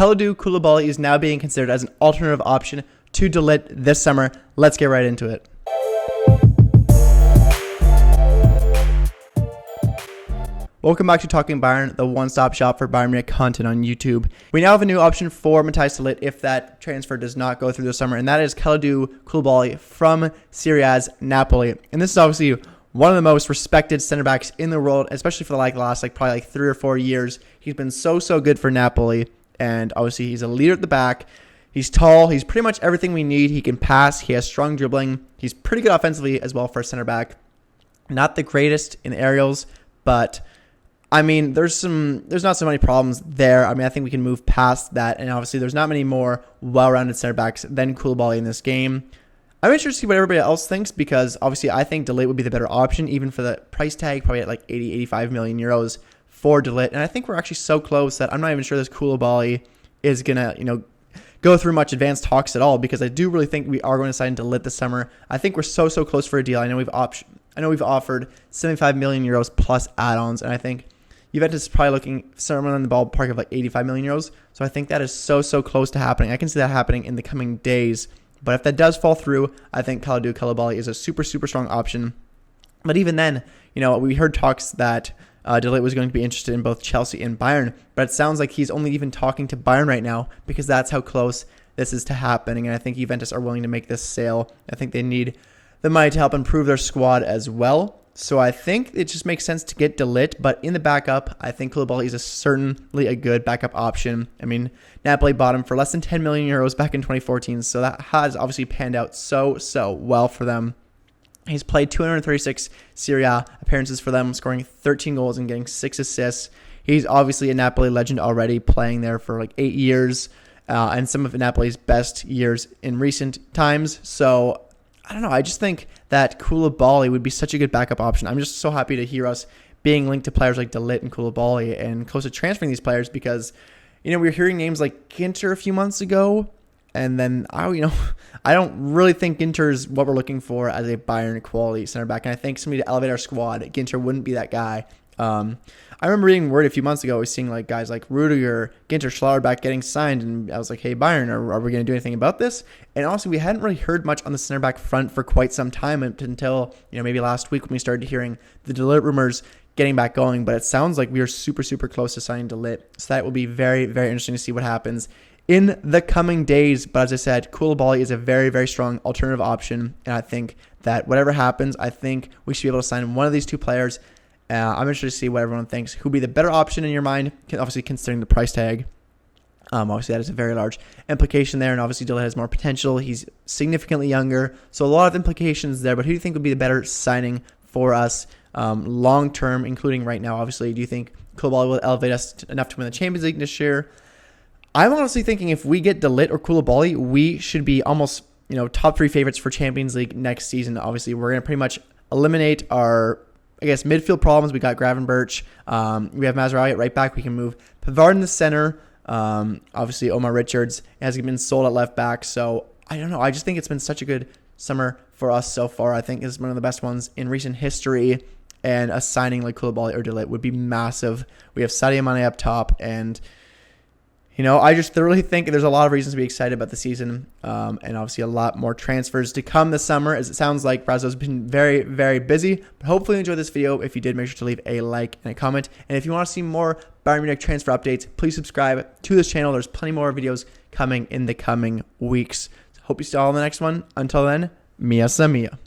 Kalidou Koulibaly is now being considered as an alternative option to De Ligt this summer. Let's get right into it. Welcome back to Talking Bayern, the one-stop shop for Bayern Munich content on YouTube. We now have a new option for Matthijs De Ligt if that transfer does not go through this summer, and that is Kalidou Koulibaly from Serie A's Napoli. And this is obviously one of the most respected center backs in the world, especially for the last probably 3 or 4 years. He's been so good for Napoli, and obviously he's a leader at the back. He's tall. He's pretty much everything we need. He can pass. He has strong dribbling. He's pretty good offensively as well for a center back. Not the greatest in aerials, but I mean, there's not so many problems there. I mean, I think we can move past that, and obviously there's not many more well-rounded center backs than Koulibaly in this game. I'm interested to see what everybody else thinks, because obviously I think De Ligt would be the better option, even for the price tag, probably at like 80, 85 million euros for De Ligt. And I think we're actually so close that I'm not even sure this Koulibaly is gonna, go through much advanced talks at all, because I do really think we are going to sign De Ligt this summer. I think we're so close for a deal. I know we've offered 75 million euros plus add-ons, and I think Juventus is probably looking somewhere in the ballpark of like 85 million euros. So I think that is so close to happening. I can see that happening in the coming days. But if that does fall through, I think Kalidou Koulibaly is a super strong option. But even then, we heard talks that De Ligt was going to be interested in both Chelsea and Bayern. But it sounds like he's only even talking to Bayern right now, because that's how close this is to happening. And I think Juventus are willing to make this sale. I think they need the money to help improve their squad as well. So I think it just makes sense to get De Ligt, but in the backup, I think Koulibaly is certainly a good backup option. I mean, Napoli bought him for less than 10 million euros back in 2014, so that has obviously panned out so well for them. He's played 236 Serie A appearances for them, scoring 13 goals and getting 6 assists. He's obviously a Napoli legend already, playing there for like 8 years, and some of Napoli's best years in recent times. So I don't know. I just think that Koulibaly would be such a good backup option. I'm just so happy to hear us being linked to players like De Ligt and Koulibaly and close to transferring these players, because, we were hearing names like Ginter a few months ago, and then I don't really think Ginter is what we're looking for as a Bayern quality center back. And I think somebody to elevate our squad, Ginter wouldn't be that guy. I remember reading word a few months ago, seeing like guys like Rudiger, Ginter, Schlotterbeck getting signed, and I was like, hey, Bayern, are we going to do anything about this? And also, we hadn't really heard much on the center back front for quite some time, until maybe last week when we started hearing the De Ligt rumors getting back going. But it sounds like we are super close to signing De Ligt, so that will be very interesting to see what happens in the coming days. But as I said, Koulibaly is a very strong alternative option, and I think that whatever happens, I think we should be able to sign one of these two players. I'm interested to see what everyone thinks. Who'd be the better option in your mind? Obviously, considering the price tag. Obviously, that is a very large implication there, and obviously, De Ligt has more potential. He's significantly younger, so a lot of implications there. But who do you think would be the better signing for us long term, including right now? Obviously, do you think Koulibaly will elevate us enough to win the Champions League this year? I'm honestly thinking if we get De Ligt or Koulibaly, we should be almost top 3 favorites for Champions League next season. Obviously, we're going to pretty much eliminate our midfield problems. We got Gravenberch. We have Mazraoui at right back. We can move Pavard in the center. Obviously, Omar Richards has been sold at left back. So, I don't know. I just think it's been such a good summer for us so far. I think it's one of the best ones in recent history. And a signing like Koulibaly or De Ligt would be massive. We have Sadio Mane up top. And I just thoroughly think there's a lot of reasons to be excited about the season, and obviously a lot more transfers to come this summer, as it sounds like Brazzo's been very busy. But hopefully you enjoyed this video. If you did, make sure to leave a like and a comment. And if you want to see more Bayern Munich transfer updates, please subscribe to this channel. There's plenty more videos coming in the coming weeks. Hope you see you all in the next one. Until then, Mia Samia.